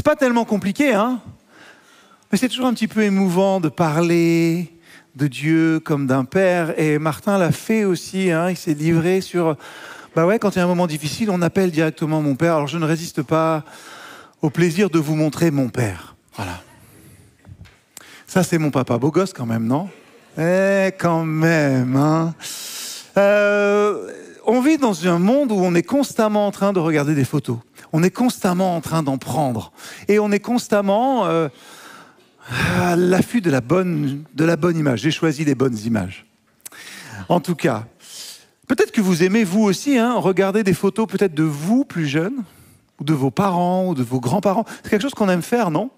C'est pas tellement compliqué, hein? Mais c'est toujours un petit peu émouvant de parler de Dieu comme d'un père. Et Martin l'a fait aussi, hein? Il s'est livré sur... Bah ouais, quand il y a un moment difficile, on appelle directement mon père. Alors je ne résiste pas au plaisir de vous montrer mon père. Voilà. Ça, c'est mon papa. Beau gosse quand même, non? Eh, quand même, hein? On vit dans un monde où on est constamment en train de regarder des photos. On est constamment en train d'en prendre. Et on est constamment à l'affût de la bonne image. J'ai choisi les bonnes images. En tout cas, peut-être que vous aimez, vous aussi, hein, regarder des photos peut-être de vous plus jeunes, ou de vos parents, ou de vos grands-parents. C'est quelque chose qu'on aime faire, non?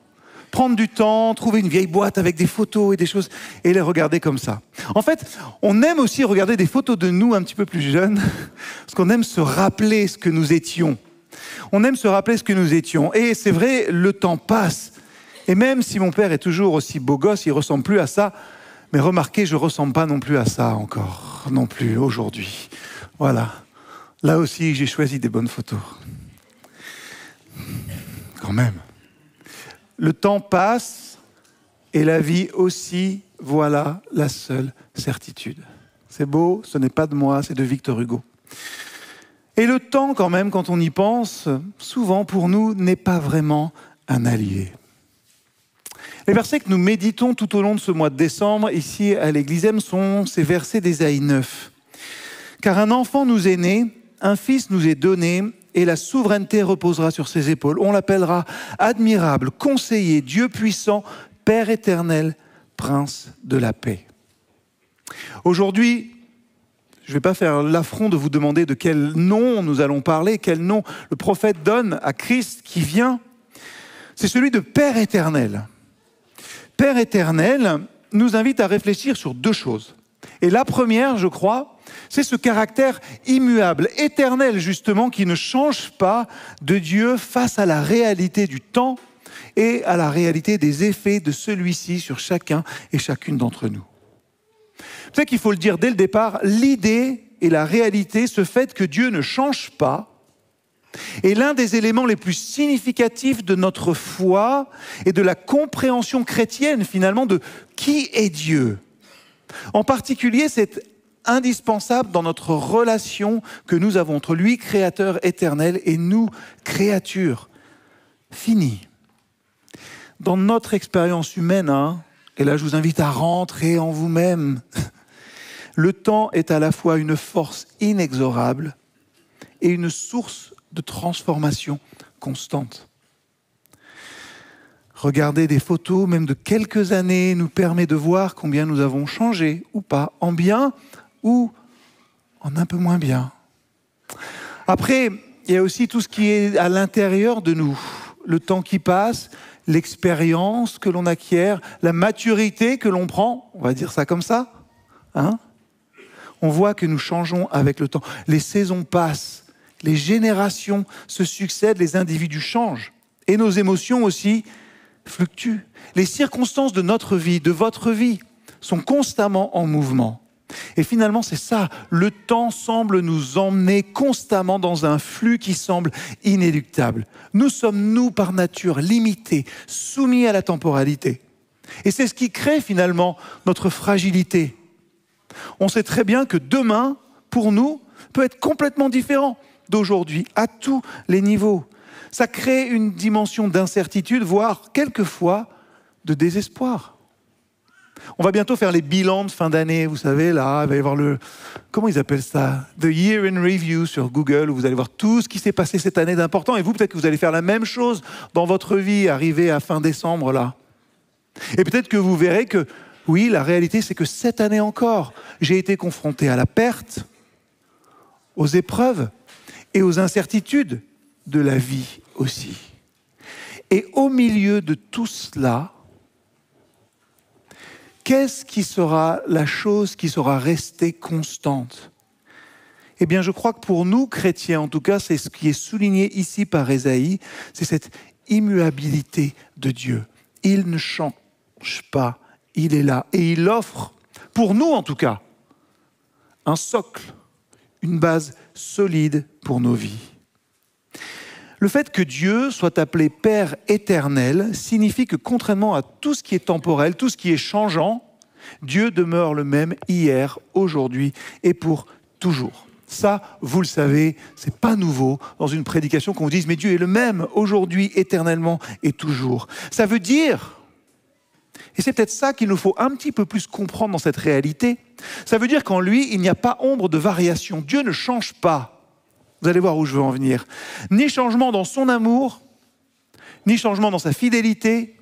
Prendre du temps, trouver une vieille boîte avec des photos et des choses, et les regarder comme ça. En fait, on aime aussi regarder des photos de nous un petit peu plus jeunes, parce qu'on aime se rappeler ce que nous étions. On aime se rappeler ce que nous étions. Et c'est vrai, le temps passe. Et même si mon père est toujours aussi beau gosse, il ne ressemble plus à ça. Mais remarquez, je ne ressemble pas non plus à ça encore, non plus aujourd'hui. Voilà. Là aussi, j'ai choisi des bonnes photos. Quand même. Le temps passe et la vie aussi, voilà la seule certitude. C'est beau, ce n'est pas de moi, c'est de Victor Hugo. Et le temps, quand même, quand on y pense, souvent pour nous, n'est pas vraiment un allié. Les versets que nous méditons tout au long de ce mois de décembre, ici à l'Église M, sont ces versets d'Ésaïe 9. Car un enfant nous est né, un fils nous est donné, et la souveraineté reposera sur ses épaules. On l'appellera admirable, conseiller, Dieu puissant, Père éternel, Prince de la paix. Aujourd'hui, je ne vais pas faire l'affront de vous demander de quel nom nous allons parler, quel nom le prophète donne à Christ qui vient. C'est celui de Père éternel. Père éternel nous invite à réfléchir sur deux choses. Et la première, je crois, c'est ce caractère immuable, éternel justement, qui ne change pas de Dieu face à la réalité du temps et à la réalité des effets de celui-ci sur chacun et chacune d'entre nous. C'est ça qu'il faut le dire dès le départ, l'idée et la réalité, ce fait que Dieu ne change pas, est l'un des éléments les plus significatifs de notre foi et de la compréhension chrétienne finalement de qui est Dieu. En particulier, c'est indispensable dans notre relation que nous avons entre lui, créateur éternel, et nous, créatures finies. Dans notre expérience humaine, hein, et là je vous invite à rentrer en vous-même, le temps est à la fois une force inexorable et une source de transformation constante. Regarder des photos, même de quelques années, nous permet de voir combien nous avons changé ou pas, en bien ou en un peu moins bien. Après, il y a aussi tout ce qui est à l'intérieur de nous. Le temps qui passe, l'expérience que l'on acquiert, la maturité que l'on prend, on va dire ça comme ça, hein ? On voit que nous changeons avec le temps. Les saisons passent, les générations se succèdent, les individus changent. Et nos émotions aussi fluctuent. Les circonstances de notre vie, de votre vie, sont constamment en mouvement. Et finalement, c'est ça. Le temps semble nous emmener constamment dans un flux qui semble inéluctable. Nous sommes, nous, par nature, limités, soumis à la temporalité. Et c'est ce qui crée finalement notre fragilité. On sait très bien que demain, pour nous, peut être complètement différent d'aujourd'hui, à tous les niveaux. Ça crée une dimension d'incertitude, voire quelquefois de désespoir. On va bientôt faire les bilans de fin d'année, vous savez, là, il va y avoir comment ils appellent ça? The Year in Review sur Google, où vous allez voir tout ce qui s'est passé cette année d'important. Et vous, peut-être que vous allez faire la même chose dans votre vie, arrivé à fin décembre, là. Et peut-être que vous verrez que, oui, la réalité, c'est que cette année encore, j'ai été confronté à la perte, aux épreuves et aux incertitudes de la vie aussi. Et au milieu de tout cela, qu'est-ce qui sera la chose qui sera restée constante? Eh bien, je crois que pour nous, chrétiens, en tout cas, c'est ce qui est souligné ici par Ésaïe, c'est cette immuabilité de Dieu. Il ne change pas, il est là. Et il offre, pour nous en tout cas, un socle, une base solide pour nos vies. Le fait que Dieu soit appelé Père éternel signifie que contrairement à tout ce qui est temporel, tout ce qui est changeant, Dieu demeure le même hier, aujourd'hui et pour toujours. Ça, vous le savez, c'est pas nouveau dans une prédication qu'on vous dise « Mais Dieu est le même aujourd'hui, éternellement et toujours ». Ça veut dire, et c'est peut-être ça qu'il nous faut un petit peu plus comprendre dans cette réalité, ça veut dire qu'en lui, il n'y a pas ombre de variation. Dieu ne change pas. Vous allez voir où je veux en venir. Ni changement dans son amour, ni changement dans sa fidélité,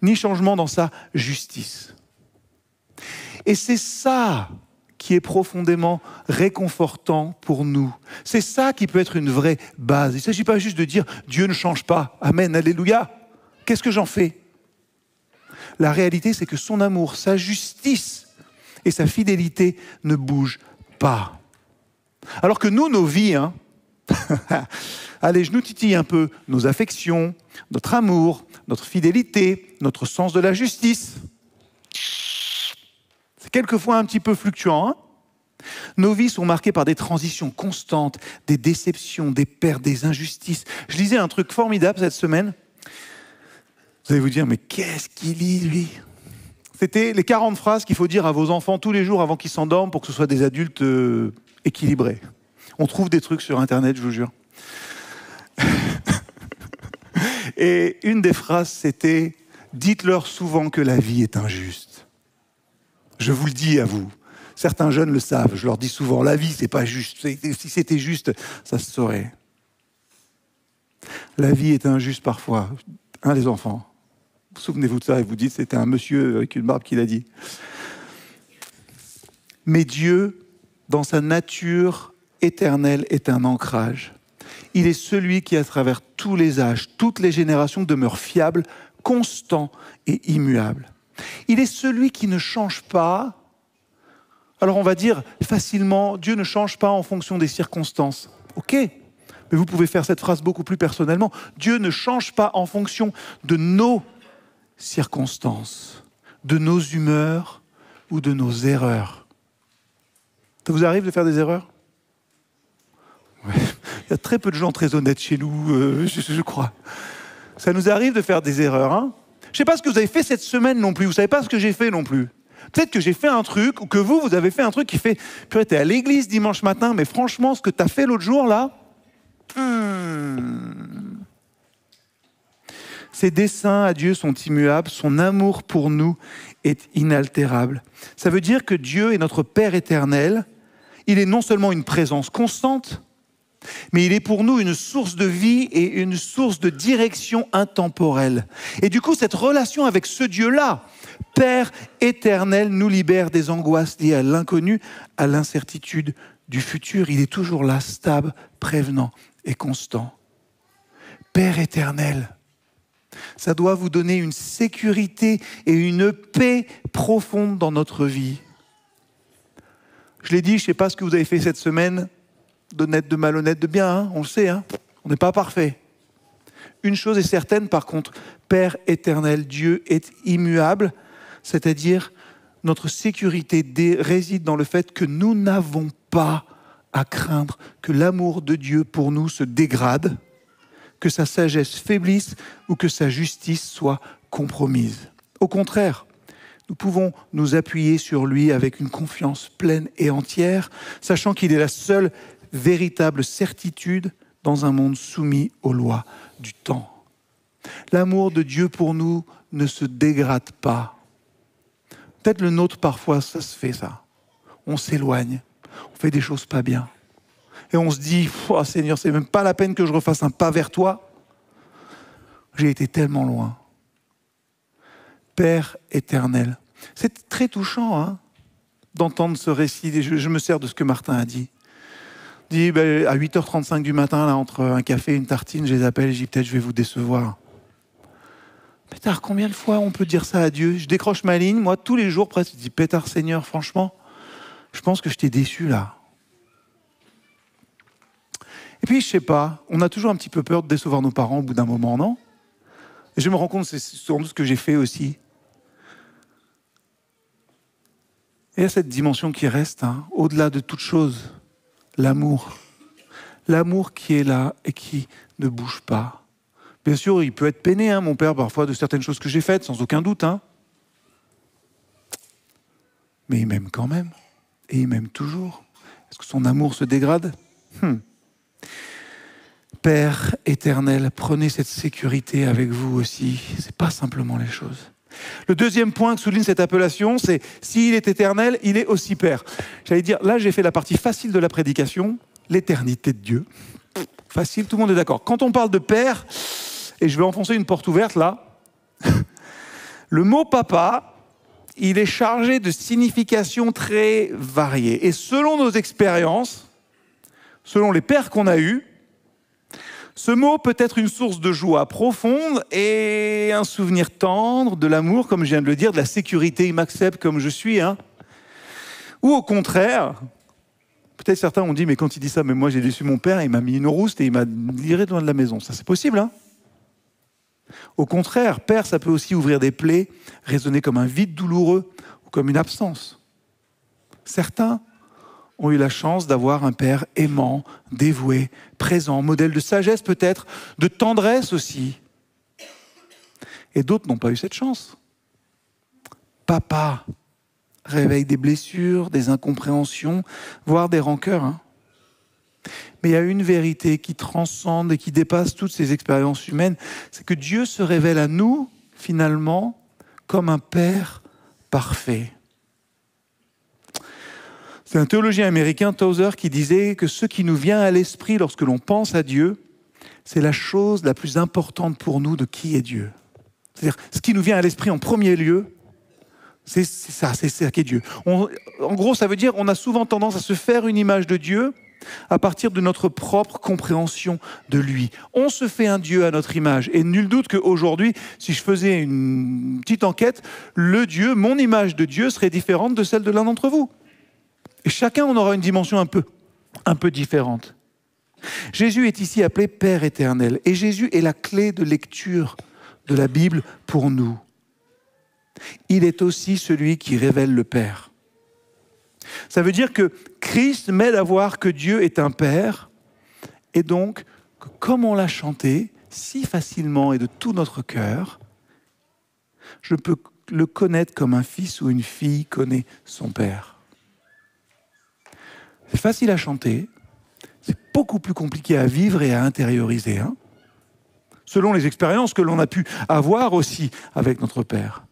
ni changement dans sa justice. Et c'est ça qui est profondément réconfortant pour nous. C'est ça qui peut être une vraie base. Il ne s'agit pas juste de dire « Dieu ne change pas, Amen, Alléluia ». Qu'est-ce que j'en fais? La réalité, c'est que son amour, sa justice et sa fidélité ne bougent pas. Alors que nous, nos vies, allez, je nous titille un peu nos affections, notre amour, notre fidélité, notre sens de la justice. C'est quelquefois un petit peu fluctuant. Nos vies sont marquées par des transitions constantes, des déceptions, des pertes, des injustices. Je lisais un truc formidable cette semaine. Vous allez vous dire, mais qu'est-ce qu'il lit, lui? C'était les 40 phrases qu'il faut dire à vos enfants tous les jours avant qu'ils s'endorment pour que ce soit des adultes équilibrés. On trouve des trucs sur Internet, je vous jure. Et une des phrases, c'était « Dites-leur souvent que la vie est injuste ». Je vous le dis à vous. Certains jeunes le savent. Je leur dis souvent « La vie, c'est pas juste. Si c'était juste, ça se saurait. » La vie est injuste parfois. Les enfants. Souvenez-vous de ça et vous dites « C'était un monsieur avec une barbe qui l'a dit. » Mais Dieu, dans sa nature éternelle, est un ancrage. Il est celui qui, à travers tous les âges, toutes les générations, demeure fiable, constant et immuable. Il est celui qui ne change pas. Alors on va dire facilement, Dieu ne change pas en fonction des circonstances. Ok, mais vous pouvez faire cette phrase beaucoup plus personnellement. Dieu ne change pas en fonction de nos circonstances, de nos humeurs ou de nos erreurs. Ça vous arrive de faire des erreurs? Ouais. Il y a très peu de gens très honnêtes chez nous, je crois. Ça nous arrive de faire des erreurs. Je ne sais pas ce que vous avez fait cette semaine non plus. Vous ne savez pas ce que j'ai fait non plus. Peut-être que j'ai fait un truc, ou que vous avez fait un truc qui fait « Purée, t'es à l'église dimanche matin, mais franchement, ce que tu as fait l'autre jour, là... Ses desseins à Dieu sont immuables, son amour pour nous est inaltérable. Ça veut dire que Dieu est notre Père éternel. Il est non seulement une présence constante, mais il est pour nous une source de vie et une source de direction intemporelle. Et du coup, cette relation avec ce Dieu-là, Père éternel, nous libère des angoisses liées à l'inconnu, à l'incertitude du futur. Il est toujours là, stable, prévenant et constant. Père éternel, ça doit vous donner une sécurité et une paix profonde dans notre vie. Je l'ai dit, je ne sais pas ce que vous avez fait cette semaine, d'honnête, de malhonnête, de bien, on le sait, on n'est pas parfait. Une chose est certaine, par contre, Père éternel, Dieu est immuable, c'est-à-dire notre sécurité réside dans le fait que nous n'avons pas à craindre que l'amour de Dieu pour nous se dégrade, que sa sagesse faiblisse ou que sa justice soit compromise. Au contraire, nous pouvons nous appuyer sur lui avec une confiance pleine et entière, sachant qu'il est la seule véritable certitude dans un monde soumis aux lois du temps. L'amour de Dieu pour nous ne se dégrade pas. Peut-être le nôtre, parfois, ça se fait, ça. On s'éloigne, on fait des choses pas bien. Et on se dit, oh, Seigneur, c'est même pas la peine que je refasse un pas vers toi. J'ai été tellement loin. Père éternel. C'est très touchant d'entendre ce récit. Je me sers de ce que Martin a dit. Il dit, à 8h35 du matin, là, entre un café et une tartine, je les appelle, je dis peut-être je vais vous décevoir. Pétard, combien de fois on peut dire ça à Dieu? Je décroche ma ligne, moi, tous les jours presque, je dis, Pétard, Seigneur, franchement, je pense que je t'ai déçu là. Et puis, je sais pas, on a toujours un petit peu peur de décevoir nos parents au bout d'un moment, non? Et je me rends compte, c'est sans doute ce que j'ai fait aussi. Et il y a cette dimension qui reste, au-delà de toute chose, l'amour. L'amour qui est là et qui ne bouge pas. Bien sûr, il peut être peiné, mon père, parfois, de certaines choses que j'ai faites, sans aucun doute. Mais il m'aime quand même. Et il m'aime toujours. Est-ce que son amour se dégrade ? Père éternel, prenez cette sécurité avec vous aussi. Ce n'est pas simplement les choses. Le deuxième point que souligne cette appellation, c'est s'il est éternel, il est aussi Père. J'allais dire, là j'ai fait la partie facile de la prédication, l'éternité de Dieu. Facile, tout le monde est d'accord. Quand on parle de Père, et je vais enfoncer une porte ouverte là, le mot papa, il est chargé de significations très variées. Et selon nos expériences, selon les pères qu'on a eus, ce mot peut être une source de joie profonde et un souvenir tendre de l'amour, comme je viens de le dire, de la sécurité, il m'accepte comme je suis. Ou au contraire, peut-être certains ont dit, mais quand il dit ça, mais moi j'ai déçu mon père, il m'a mis une rouste et il m'a viré loin de la maison. Ça c'est possible, Au contraire, père, ça peut aussi ouvrir des plaies, résonner comme un vide douloureux ou comme une absence. Certains ont eu la chance d'avoir un père aimant, dévoué, présent, modèle de sagesse peut-être, de tendresse aussi. Et d'autres n'ont pas eu cette chance. Papa réveille des blessures, des incompréhensions, voire des rancœurs. Mais il y a une vérité qui transcende et qui dépasse toutes ces expériences humaines, c'est que Dieu se révèle à nous, finalement, comme un Père parfait. C'est un théologien américain, Tozer, qui disait que ce qui nous vient à l'esprit lorsque l'on pense à Dieu, c'est la chose la plus importante pour nous de qui est Dieu. C'est-à-dire, ce qui nous vient à l'esprit en premier lieu, c'est ça qui est Dieu. En gros, ça veut dire qu'on a souvent tendance à se faire une image de Dieu à partir de notre propre compréhension de lui. On se fait un Dieu à notre image. Et nul doute qu'aujourd'hui, si je faisais une petite enquête, mon image de Dieu serait différente de celle de l'un d'entre vous. Et chacun en aura une dimension un peu différente. Jésus est ici appelé Père éternel. Et Jésus est la clé de lecture de la Bible pour nous. Il est aussi celui qui révèle le Père. Ça veut dire que Christ m'aide à voir que Dieu est un Père, et donc, que comme on l'a chanté si facilement et de tout notre cœur, je peux le connaître comme un fils ou une fille connaît son Père. C'est facile à chanter, c'est beaucoup plus compliqué à vivre et à intérioriser, selon les expériences que l'on a pu avoir aussi avec notre Père.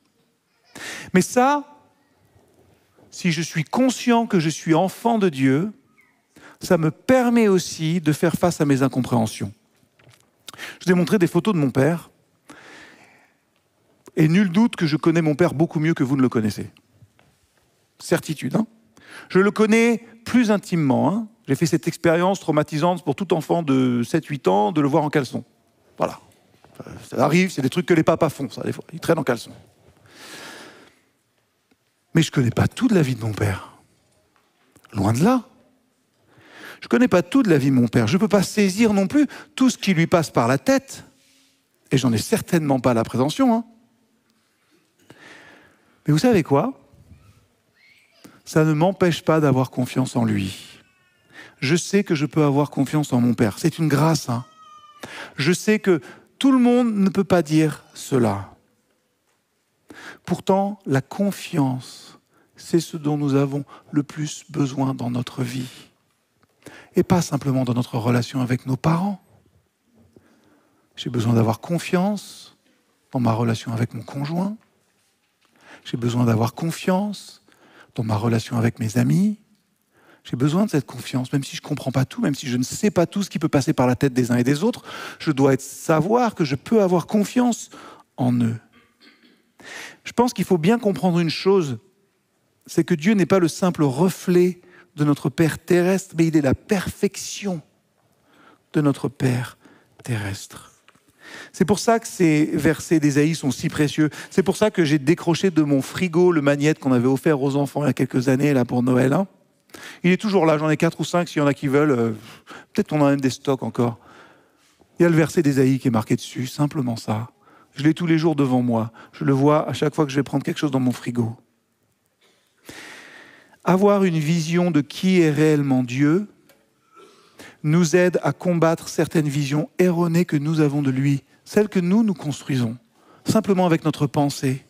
Mais ça, si je suis conscient que je suis enfant de Dieu, ça me permet aussi de faire face à mes incompréhensions. Je vous ai montré des photos de mon père, et nul doute que je connais mon père beaucoup mieux que vous ne le connaissez. Certitude, Je le connais plus intimement. J'ai fait cette expérience traumatisante pour tout enfant de 7-8 ans de le voir en caleçon. Voilà. Ça arrive, c'est des trucs que les papas font, ça, des fois. Ils traînent en caleçon. Mais je ne connais pas tout de la vie de mon père. Loin de là. Je ne connais pas tout de la vie de mon père. Je ne peux pas saisir non plus tout ce qui lui passe par la tête. Et j'en ai certainement pas la prétention. Mais vous savez quoi ? Ça ne m'empêche pas d'avoir confiance en lui. Je sais que je peux avoir confiance en mon père. C'est une grâce. Je sais que tout le monde ne peut pas dire cela. Pourtant, la confiance, c'est ce dont nous avons le plus besoin dans notre vie. Et pas simplement dans notre relation avec nos parents. J'ai besoin d'avoir confiance dans ma relation avec mon conjoint. J'ai besoin d'avoir confiance dans ma relation avec mes amis. J'ai besoin de cette confiance, même si je ne comprends pas tout, même si je ne sais pas tout ce qui peut passer par la tête des uns et des autres, je dois savoir que je peux avoir confiance en eux. Je pense qu'il faut bien comprendre une chose, c'est que Dieu n'est pas le simple reflet de notre Père terrestre, mais il est la perfection de notre Père terrestre. C'est pour ça que ces versets d'Ésaïe sont si précieux. C'est pour ça que j'ai décroché de mon frigo le magnète qu'on avait offert aux enfants il y a quelques années là, pour Noël. Il est toujours là, j'en ai 4 ou 5 s'il y en a qui veulent. Peut-être qu'on a même des stocks encore. Il y a le verset d'Ésaïe qui est marqué dessus, simplement ça. Je l'ai tous les jours devant moi. Je le vois à chaque fois que je vais prendre quelque chose dans mon frigo. Avoir une vision de qui est réellement Dieu nous aide à combattre certaines visions erronées que nous avons de lui, celles que nous construisons, simplement avec notre pensée.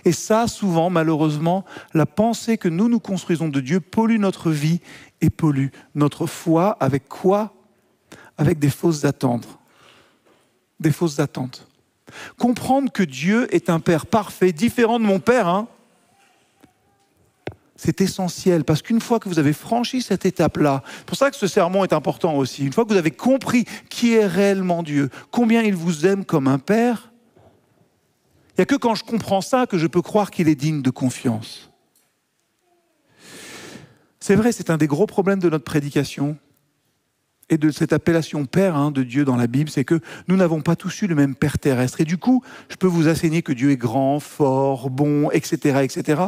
Et ça, souvent, malheureusement, la pensée que nous construisons de Dieu pollue notre vie et pollue notre foi. Avec quoi ? Avec des fausses attentes. Des fausses attentes. Comprendre que Dieu est un Père parfait, différent de mon Père, c'est essentiel, parce qu'une fois que vous avez franchi cette étape-là, c'est pour ça que ce sermon est important aussi, une fois que vous avez compris qui est réellement Dieu, combien il vous aime comme un Père, il n'y a que quand je comprends ça que je peux croire qu'il est digne de confiance. C'est vrai, c'est un des gros problèmes de notre prédication et de cette appellation Père de Dieu dans la Bible, c'est que nous n'avons pas tous eu le même Père terrestre. Et du coup, je peux vous enseigner que Dieu est grand, fort, bon, etc., etc.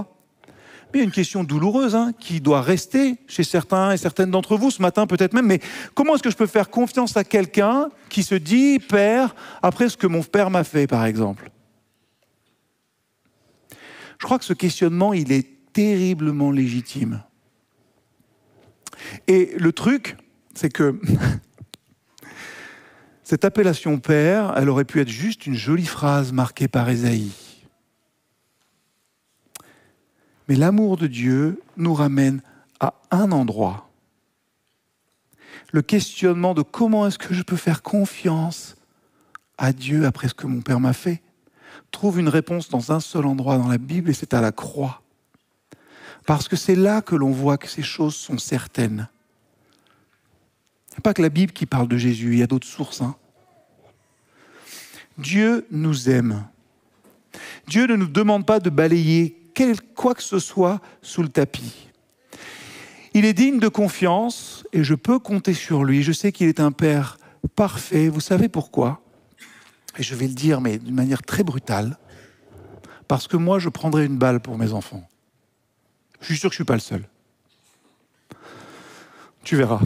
Mais il y a une question douloureuse qui doit rester chez certains et certaines d'entre vous ce matin peut-être même. Mais comment est-ce que je peux faire confiance à quelqu'un qui se dit Père après ce que mon Père m'a fait, par exemple ? Je crois que ce questionnement, il est terriblement légitime. Et le truc, c'est que cette appellation Père, elle aurait pu être juste une jolie phrase marquée par Ésaïe. Mais l'amour de Dieu nous ramène à un endroit. Le questionnement de comment est-ce que je peux faire confiance à Dieu après ce que mon Père m'a fait, trouve une réponse dans un seul endroit dans la Bible, et c'est à la croix. Parce que c'est là que l'on voit que ces choses sont certaines. Il n'y a pas que la Bible qui parle de Jésus, il y a d'autres sources. Dieu nous aime. Dieu ne nous demande pas de balayer quoi que ce soit sous le tapis. Il est digne de confiance et je peux compter sur lui. Je sais qu'il est un Père parfait. Vous savez pourquoi ? Et je vais le dire, mais d'une manière très brutale. Parce que moi, je prendrais une balle pour mes enfants. Je suis sûr que je ne suis pas le seul. Tu verras.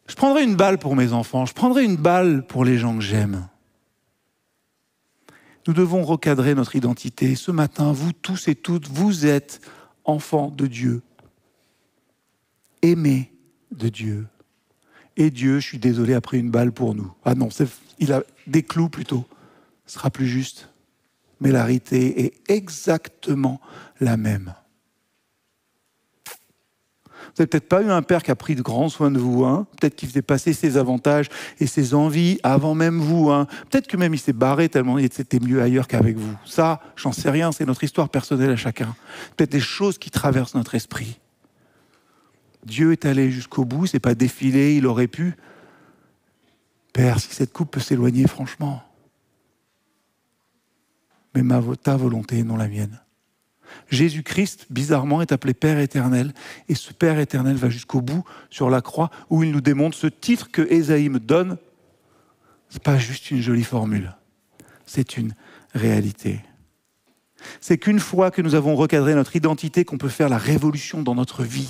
Je prendrais une balle pour mes enfants. Je prendrais une balle pour les gens que j'aime. Nous devons recadrer notre identité. Ce matin, vous tous et toutes, vous êtes enfants de Dieu. Aimés de Dieu. Et Dieu, je suis désolé, a pris une balle pour nous. Ah non, il a des clous plutôt. Ce sera plus juste. Mais la réalité est exactement la même. Vous n'avez peut-être pas eu un père qui a pris de grands soins de vous, peut-être qu'il faisait passer ses avantages et ses envies avant même vous. Peut-être que même il s'est barré tellement c'était mieux ailleurs qu'avec vous. Ça, j'en sais rien, c'est notre histoire personnelle à chacun. Peut-être des choses qui traversent notre esprit. Dieu est allé jusqu'au bout, c'est pas défilé, il aurait pu. Père, si cette coupe peut s'éloigner, franchement. Mais ta volonté, non la mienne. Jésus-Christ, bizarrement, est appelé Père éternel. Et ce Père éternel va jusqu'au bout sur la croix où il nous démontre ce titre que Ésaïe me donne. Ce n'est pas juste une jolie formule. C'est une réalité. C'est qu'une fois que nous avons recadré notre identité, qu'on peut faire la révolution dans notre vie.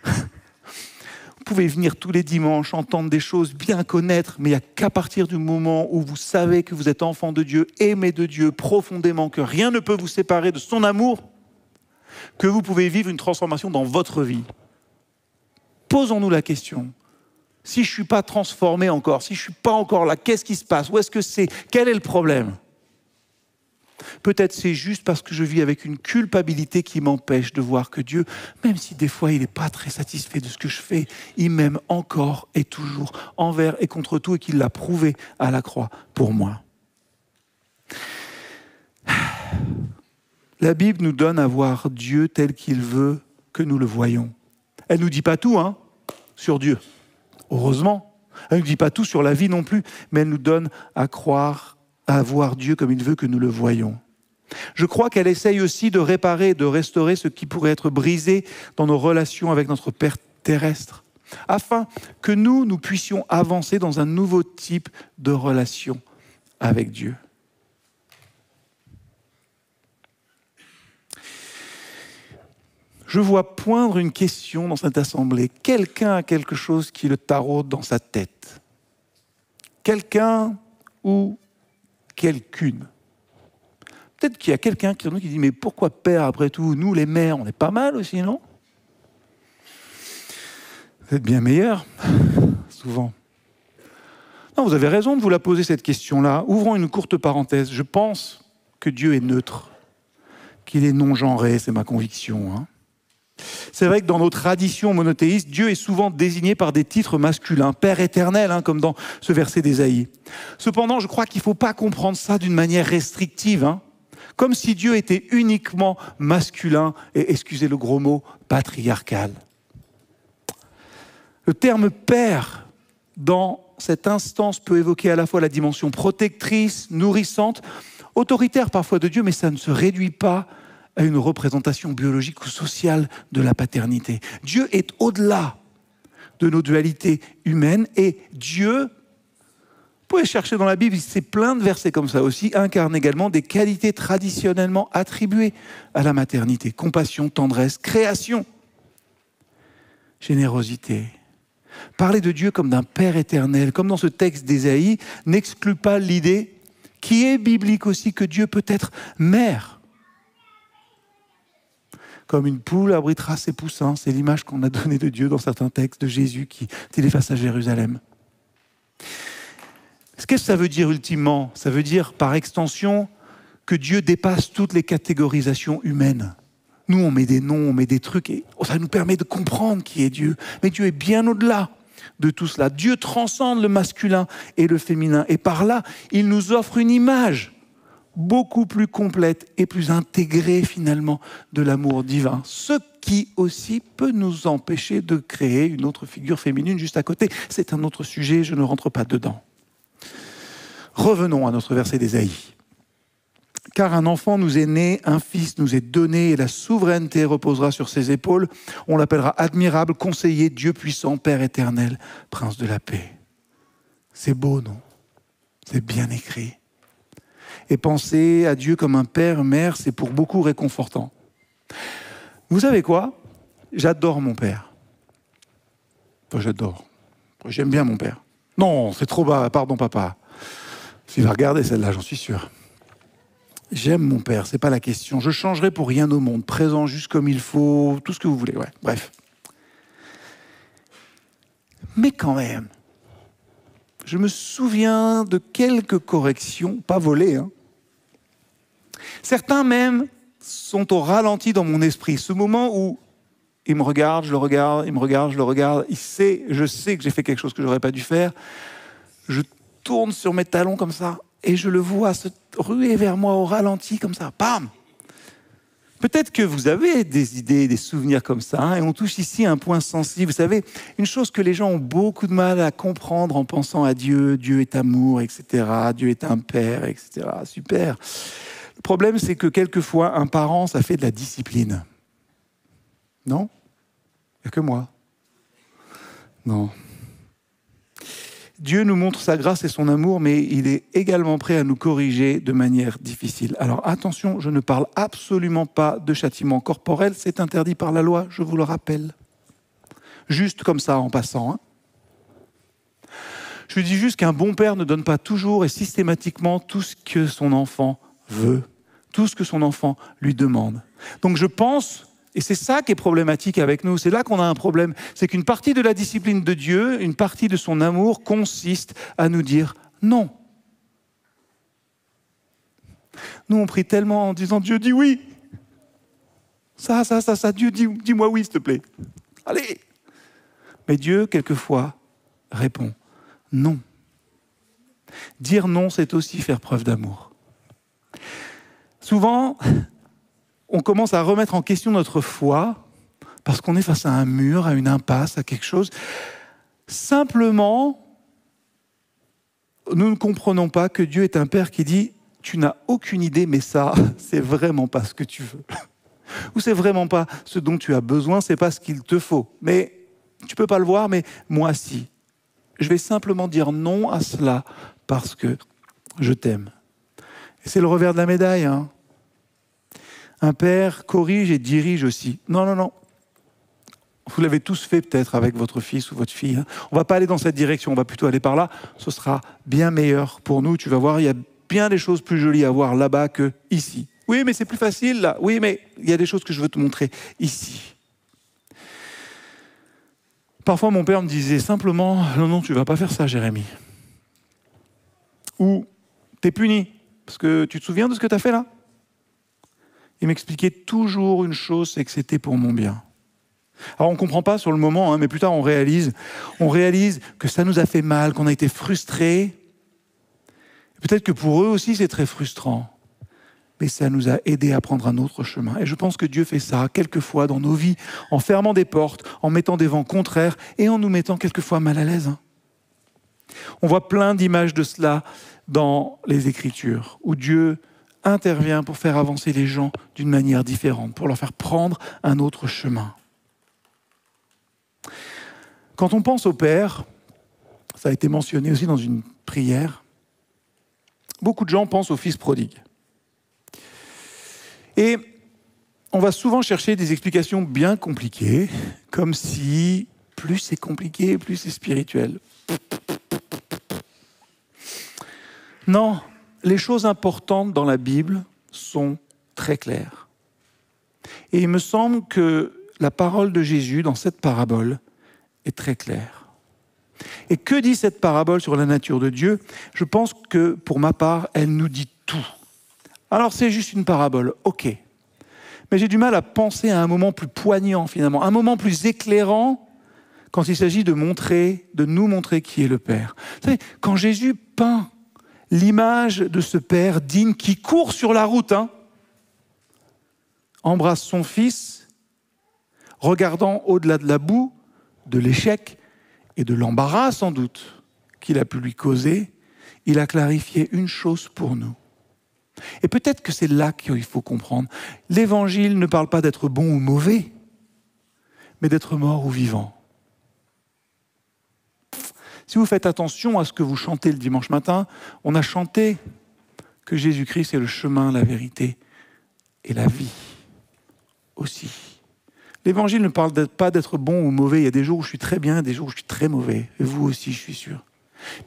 Vous pouvez venir tous les dimanches, entendre des choses, bien connaître, mais il n'y a qu'à partir du moment où vous savez que vous êtes enfant de Dieu, aimé de Dieu profondément, que rien ne peut vous séparer de son amour, que vous pouvez vivre une transformation dans votre vie. Posons-nous la question. Si je ne suis pas transformé encore, si je ne suis pas encore là, qu'est-ce qui se passe ? Où est-ce que c'est ? Quel est le problème ? Peut-être c'est juste parce que je vis avec une culpabilité qui m'empêche de voir que Dieu, même si des fois il n'est pas très satisfait de ce que je fais, il m'aime encore et toujours, envers et contre tout, et qu'il l'a prouvé à la croix pour moi. La Bible nous donne à voir Dieu tel qu'il veut que nous le voyons. Elle ne nous dit pas tout sur Dieu, heureusement. Elle ne nous dit pas tout sur la vie non plus, mais elle nous donne à croire, à voir Dieu comme il veut que nous le voyons. Je crois qu'elle essaye aussi de réparer, de restaurer ce qui pourrait être brisé dans nos relations avec notre Père terrestre, afin que nous puissions avancer dans un nouveau type de relation avec Dieu. Je vois poindre une question dans cette assemblée. Quelqu'un a quelque chose qui le taraude dans sa tête. Quelqu'un ou quelqu'une. Peut-être qu'il y a quelqu'un qui dit « Mais pourquoi père après tout ? Nous, les mères, on est pas mal aussi, non ?» Vous êtes bien meilleur, souvent. Non, vous avez raison de vous la poser cette question-là. Ouvrons une courte parenthèse. Je pense que Dieu est neutre, qu'il est non-genré, c'est ma conviction. C'est vrai que dans nos traditions monothéistes, Dieu est souvent désigné par des titres masculins, Père éternel, comme dans ce verset d'Ésaïe. Cependant, je crois qu'il ne faut pas comprendre ça d'une manière restrictive, comme si Dieu était uniquement masculin et, excusez le gros mot, patriarcal. Le terme Père, dans cette instance, peut évoquer à la fois la dimension protectrice, nourrissante, autoritaire parfois de Dieu, mais ça ne se réduit pas à une représentation biologique ou sociale de la paternité. Dieu est au-delà de nos dualités humaines et Dieu, vous pouvez chercher dans la Bible, c'est plein de versets comme ça aussi, incarne également des qualités traditionnellement attribuées à la maternité. Compassion, tendresse, création, générosité. Parler de Dieu comme d'un Père éternel, comme dans ce texte d'Ésaïe, n'exclut pas l'idée, qui est biblique aussi, que Dieu peut être mère. Comme une poule abritera ses poussins, c'est l'image qu'on a donnée de Dieu dans certains textes de Jésus qui est face à Jérusalem. Qu'est-ce que ça veut dire ultimement? Ça veut dire par extension que Dieu dépasse toutes les catégorisations humaines. Nous, on met des noms, on met des trucs, et ça nous permet de comprendre qui est Dieu. Mais Dieu est bien au-delà de tout cela. Dieu transcende le masculin et le féminin. Et par là, il nous offre une image beaucoup plus complète et plus intégrée finalement de l'amour divin. Ce qui aussi peut nous empêcher de créer une autre figure féminine juste à côté. C'est un autre sujet, je ne rentre pas dedans. Revenons à notre verset d'Ésaïe. Car un enfant nous est né, un fils nous est donné, et la souveraineté reposera sur ses épaules. On l'appellera admirable, conseiller, Dieu puissant, Père éternel, Prince de la paix. C'est beau, non? C'est bien écrit. Et penser à Dieu comme un père, mère, c'est pour beaucoup réconfortant. Vous savez quoi? J'adore mon père. Enfin, j'adore. J'aime bien mon père. Non, c'est trop bas, pardon papa. Il va regarder celle-là, j'en suis sûr. J'aime mon père, c'est pas la question. Je changerai pour rien au monde, présent juste comme il faut, tout ce que vous voulez, ouais, bref. Mais quand même, je me souviens de quelques corrections, pas volées. Certains même sont au ralenti dans mon esprit. Ce moment où il me regarde, je le regarde, il me regarde, je le regarde. Je sais que j'ai fait quelque chose que j'aurais pas dû faire. Je tourne sur mes talons comme ça et je le vois se ruer vers moi au ralenti comme ça. Bam! Peut-être que vous avez des idées, des souvenirs comme ça, et on touche ici un point sensible. Vous savez, une chose que les gens ont beaucoup de mal à comprendre en pensant à Dieu. Dieu est amour, etc. Dieu est un père, etc. Super. Le problème, c'est que quelquefois, un parent, ça fait de la discipline. Non? Il n'y a que moi. Non. Dieu nous montre sa grâce et son amour, mais il est également prêt à nous corriger de manière difficile. Alors attention, je ne parle absolument pas de châtiment corporel, c'est interdit par la loi, je vous le rappelle. Juste comme ça, en passant. Je dis juste qu'un bon père ne donne pas toujours et systématiquement tout ce que son enfant veut, tout ce que son enfant lui demande. Donc je pense... Et c'est ça qui est problématique avec nous, c'est là qu'on a un problème. C'est qu'une partie de la discipline de Dieu, une partie de son amour consiste à nous dire non. Nous, on prie tellement en disant « Dieu, dis oui !» Ça, Dieu, dis-moi oui, s'il te plaît. Allez. Mais Dieu, quelquefois, répond non. Dire non, c'est aussi faire preuve d'amour. Souvent... on commence à remettre en question notre foi parce qu'on est face à un mur, à une impasse, à quelque chose. Simplement, nous ne comprenons pas que Dieu est un Père qui dit « tu n'as aucune idée, mais ça, c'est vraiment pas ce que tu veux. » Ou c'est vraiment pas ce dont tu as besoin, c'est pas ce qu'il te faut. Mais tu peux pas le voir, mais moi si. Je vais simplement dire non à cela parce que je t'aime. Et c'est le revers de la médaille, Un père corrige et dirige aussi. Non. Vous l'avez tous fait peut-être avec votre fils ou votre fille. On ne va pas aller dans cette direction, on va plutôt aller par là. Ce sera bien meilleur pour nous. Tu vas voir, il y a bien des choses plus jolies à voir là-bas que ici. Oui, mais c'est plus facile là. Oui, mais il y a des choses que je veux te montrer ici. Parfois, mon père me disait simplement « Non, tu ne vas pas faire ça, Jérémie. » Ou « T'es puni, parce que tu te souviens de ce que tu as fait là ?» Il m'expliquait toujours une chose, c'est que c'était pour mon bien. Alors on ne comprend pas sur le moment, mais plus tard on réalise que ça nous a fait mal, qu'on a été frustrés. Peut-être que pour eux aussi c'est très frustrant, mais ça nous a aidés à prendre un autre chemin. Et je pense que Dieu fait ça quelquefois dans nos vies, en fermant des portes, en mettant des vents contraires et en nous mettant quelquefois mal à l'aise. On voit plein d'images de cela dans les Écritures, où Dieu intervient pour faire avancer les gens d'une manière différente, pour leur faire prendre un autre chemin. Quand on pense au Père, ça a été mentionné aussi dans une prière, beaucoup de gens pensent au Fils prodigue. Et on va souvent chercher des explications bien compliquées, comme si plus c'est compliqué, plus c'est spirituel. Non, les choses importantes dans la Bible sont très claires. Et il me semble que la parole de Jésus dans cette parabole est très claire. Et que dit cette parabole sur la nature de Dieu ? Je pense que, pour ma part, elle nous dit tout. Alors c'est juste une parabole, ok. Mais j'ai du mal à penser à un moment plus poignant finalement, un moment plus éclairant quand il s'agit de nous montrer qui est le Père. Vous savez, quand Jésus peint l'image de ce Père digne qui court sur la route, embrasse son Fils, regardant au-delà de la boue, de l'échec et de l'embarras sans doute qu'il a pu lui causer, il a clarifié une chose pour nous. Et peut-être que c'est là qu'il faut comprendre. L'Évangile ne parle pas d'être bon ou mauvais, mais d'être mort ou vivant. Si vous faites attention à ce que vous chantez le dimanche matin, on a chanté que Jésus-Christ est le chemin, la vérité et la vie aussi. L'Évangile ne parle pas d'être bon ou mauvais. Il y a des jours où je suis très bien, des jours où je suis très mauvais. Et vous aussi, je suis sûr.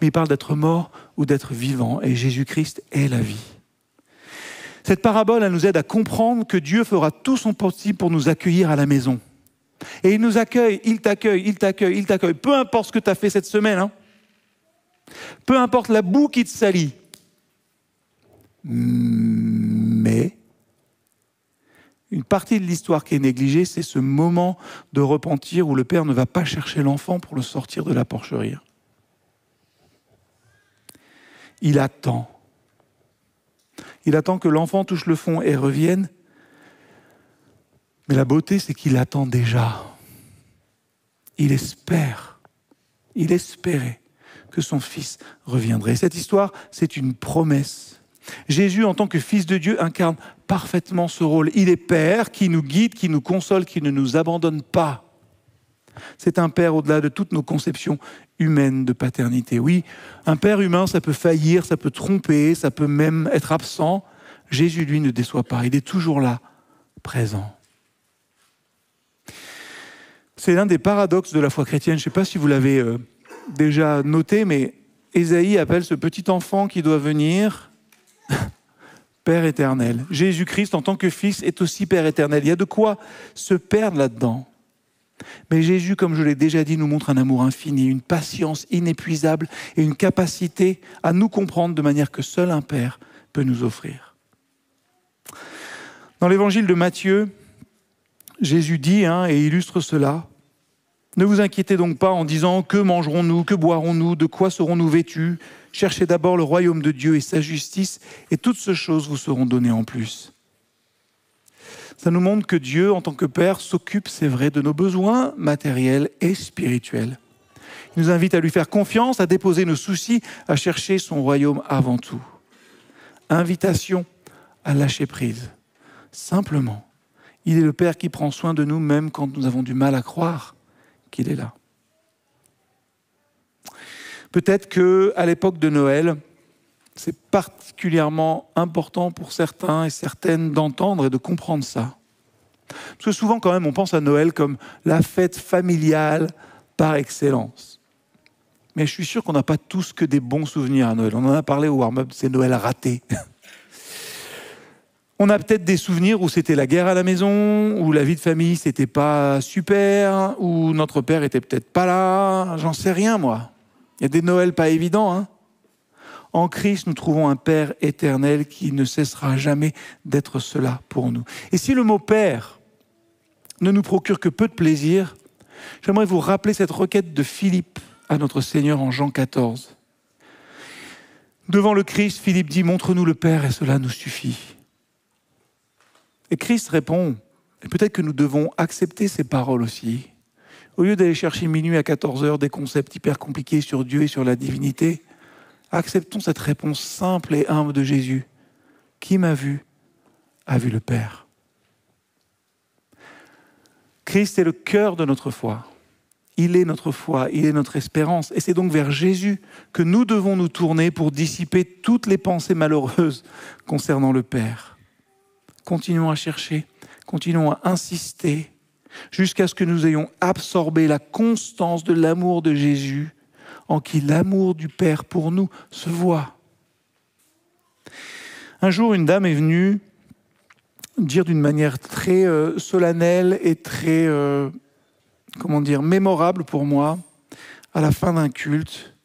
Mais il parle d'être mort ou d'être vivant. Et Jésus-Christ est la vie. Cette parabole, elle nous aide à comprendre que Dieu fera tout son possible pour nous accueillir à la maison. Et il nous accueille, il t'accueille, il t'accueille, il t'accueille. Peu importe ce que tu as fait cette semaine. Peu importe la boue qui te salit. Mais une partie de l'histoire qui est négligée, c'est ce moment de repentir où le père ne va pas chercher l'enfant pour le sortir de la porcherie. Il attend. Il attend que l'enfant touche le fond et revienne. Mais la beauté, c'est qu'il attend déjà. Il espérait que son fils reviendrait. Cette histoire, c'est une promesse. Jésus, en tant que Fils de Dieu, incarne parfaitement ce rôle. Il est Père qui nous guide, qui nous console, qui ne nous abandonne pas. C'est un Père au-delà de toutes nos conceptions humaines de paternité. Oui, un Père humain, ça peut faillir, ça peut tromper, ça peut même être absent. Jésus, lui, ne déçoit pas. Il est toujours là, présent. C'est l'un des paradoxes de la foi chrétienne. Je ne sais pas si vous l'avez déjà noté, mais Ésaïe appelle ce petit enfant qui doit venir Père éternel. Jésus-Christ, en tant que Fils, est aussi Père éternel. Il y a de quoi se perdre là-dedans. Mais Jésus, comme je l'ai déjà dit, nous montre un amour infini, une patience inépuisable et une capacité à nous comprendre de manière que seul un Père peut nous offrir. Dans l'évangile de Matthieu, Jésus dit, et illustre cela, « Ne vous inquiétez donc pas en disant « Que mangerons-nous, que boirons-nous, de quoi serons-nous vêtus ?» Cherchez d'abord le royaume de Dieu et sa justice, et toutes ces choses vous seront données en plus. » Ça nous montre que Dieu, en tant que Père, s'occupe, c'est vrai, de nos besoins matériels et spirituels. Il nous invite à lui faire confiance, à déposer nos soucis, à chercher son royaume avant tout. Invitation à lâcher prise. Simplement, il est le Père qui prend soin de nous, même quand nous avons du mal à croire qu'il est là. Peut-être qu'à l'époque de Noël, c'est particulièrement important pour certains et certaines d'entendre et de comprendre ça. Parce que souvent, quand même, on pense à Noël comme la fête familiale par excellence. Mais je suis sûr qu'on n'a pas tous que des bons souvenirs à Noël. On en a parlé au warm-up, c'est Noël raté. On a peut-être des souvenirs où c'était la guerre à la maison, où la vie de famille, c'était pas super, où notre père était peut-être pas là, j'en sais rien, moi. Il y a des Noëls pas évidents, hein. En Christ, nous trouvons un Père éternel qui ne cessera jamais d'être cela pour nous. Et si le mot Père ne nous procure que peu de plaisir, j'aimerais vous rappeler cette requête de Philippe à notre Seigneur en Jean 14. Devant le Christ, Philippe dit « Montre-nous le Père et cela nous suffit ». Et Christ répond, et peut-être que nous devons accepter ces paroles aussi. Au lieu d'aller chercher minuit à 14h des concepts hyper compliqués sur Dieu et sur la divinité, acceptons cette réponse simple et humble de Jésus. Qui m'a vu, a vu le Père. Christ est le cœur de notre foi. Il est notre foi, il est notre espérance. Et c'est donc vers Jésus que nous devons nous tourner pour dissiper toutes les pensées malheureuses concernant le Père. Continuons à chercher, continuons à insister, jusqu'à ce que nous ayons absorbé la constance de l'amour de Jésus, en qui l'amour du Père pour nous se voit. Un jour, une dame est venue dire d'une manière très solennelle et très, mémorable pour moi, à la fin d'un culte,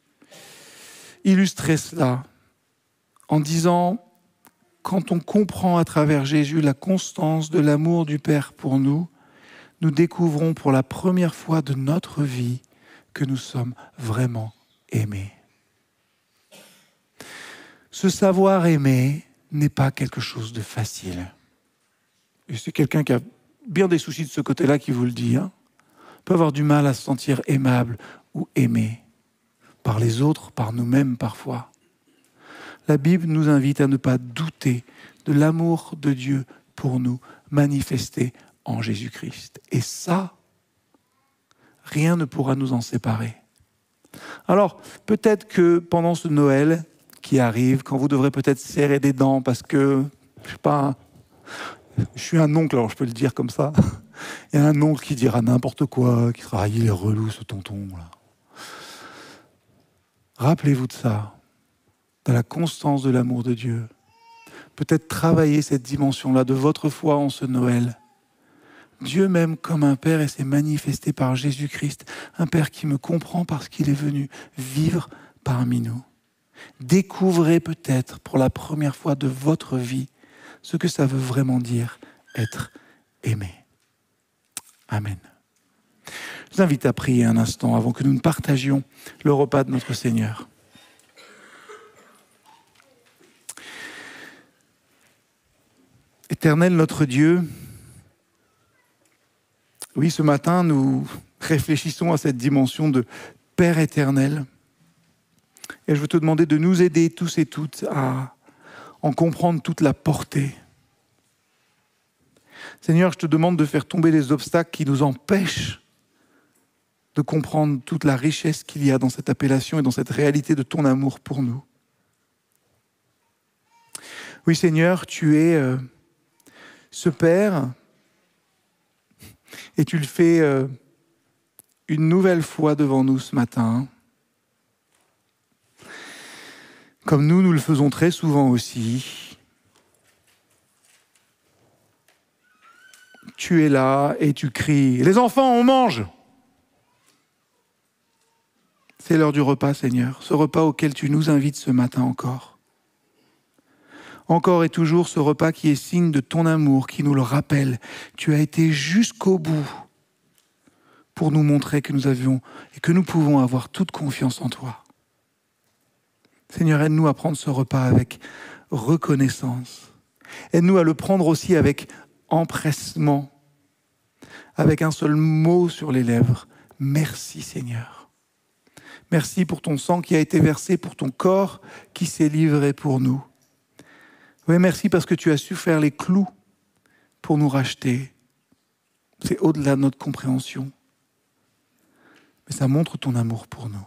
illustrer cela en disant: quand on comprend à travers Jésus la constance de l'amour du Père pour nous, nous découvrons pour la première fois de notre vie que nous sommes vraiment aimés. Ce savoir aimer n'est pas quelque chose de facile. Et c'est quelqu'un qui a bien des soucis de ce côté-là qui vous le dit. On peut avoir du mal à se sentir aimable ou aimé par les autres, par nous-mêmes parfois. La Bible nous invite à ne pas douter de l'amour de Dieu pour nous, manifesté en Jésus-Christ. Et ça, rien ne pourra nous en séparer. Alors, peut-être que pendant ce Noël qui arrive, quand vous devrez peut-être serrer des dents parce que, je sais pas, je suis un oncle, alors je peux le dire comme ça. Il y a un oncle qui dira n'importe quoi, qui sera « il est relou ce tonton-là ». Rappelez-vous de ça, de la constance de l'amour de Dieu. Peut-être travailler cette dimension-là de votre foi en ce Noël. Dieu m'aime comme un Père et s'est manifesté par Jésus-Christ, un Père qui me comprend parce qu'il est venu vivre parmi nous. Découvrez peut-être pour la première fois de votre vie ce que ça veut vraiment dire être aimé. Amen. Je vous invite à prier un instant avant que nous ne partagions le repas de notre Seigneur. Éternel notre Dieu, oui, ce matin, nous réfléchissons à cette dimension de Père éternel. Et je veux te demander de nous aider tous et toutes à en comprendre toute la portée. Seigneur, je te demande de faire tomber les obstacles qui nous empêchent de comprendre toute la richesse qu'il y a dans cette appellation et dans cette réalité de ton amour pour nous. Oui, Seigneur, tu es ce Père et tu le fais une nouvelle fois devant nous ce matin. Comme nous le faisons très souvent aussi. Tu es là et tu cries « Les enfants, on mange !» C'est l'heure du repas, Seigneur, ce repas auquel tu nous invites ce matin encore. Encore et toujours ce repas qui est signe de ton amour, qui nous le rappelle. Tu as été jusqu'au bout pour nous montrer que nous avions et que nous pouvons avoir toute confiance en toi. Seigneur, aide-nous à prendre ce repas avec reconnaissance. Aide-nous à le prendre aussi avec empressement, avec un seul mot sur les lèvres. Merci, Seigneur. Merci pour ton sang qui a été versé, pour ton corps qui s'est livré pour nous. Oui, merci parce que tu as su faire les clous pour nous racheter. C'est au-delà de notre compréhension. Mais ça montre ton amour pour nous.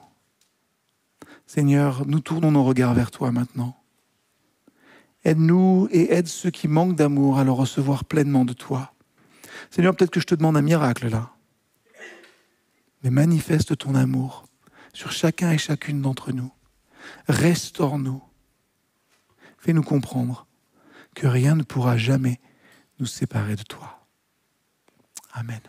Seigneur, nous tournons nos regards vers toi maintenant. Aide-nous et aide ceux qui manquent d'amour à le recevoir pleinement de toi. Seigneur, peut-être que je te demande un miracle là. Mais manifeste ton amour sur chacun et chacune d'entre nous. Restaure-nous. Fais-nous comprendre que rien ne pourra jamais nous séparer de toi. Amen.